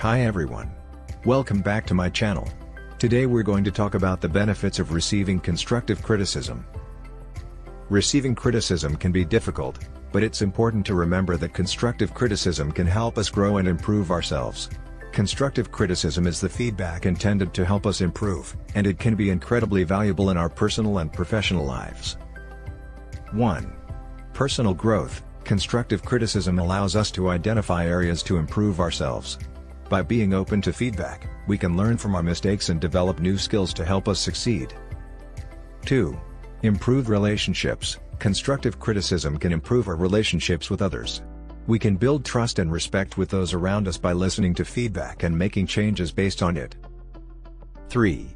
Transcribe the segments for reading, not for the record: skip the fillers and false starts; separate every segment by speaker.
Speaker 1: Hi everyone. Welcome back to my channel. Today we're going to talk about the benefits of receiving constructive criticism. Receiving criticism can be difficult, but it's important to remember that constructive criticism can help us grow and improve ourselves. Constructive criticism is the feedback intended to help us improve, and it can be incredibly valuable in our personal and professional lives. 1. Personal growth. Constructive criticism allows us to identify areas to improve ourselves. By being open to feedback, we can learn from our mistakes and develop new skills to help us succeed. 2. Improve relationships. Constructive criticism can improve our relationships with others. We can build trust and respect with those around us by listening to feedback and making changes based on it. 3.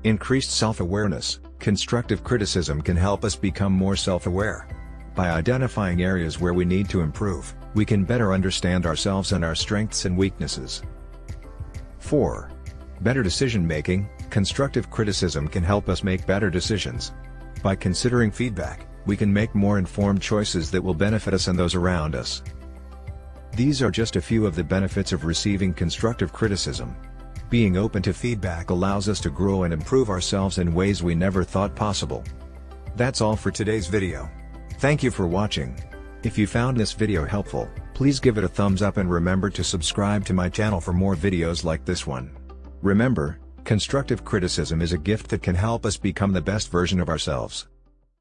Speaker 1: Increased self-awareness. Constructive criticism can help us become more self-aware. By identifying areas where we need to improve, we can better understand ourselves and our strengths and weaknesses. 4. Better decision-making. Constructive criticism can help us make better decisions. By considering feedback, we can make more informed choices that will benefit us and those around us. These are just a few of the benefits of receiving constructive criticism. Being open to feedback allows us to grow and improve ourselves in ways we never thought possible. That's all for today's video. Thank you for watching. If you found this video helpful, please give it a thumbs up and remember to subscribe to my channel for more videos like this one. Remember, constructive criticism is a gift that can help us become the best version of ourselves.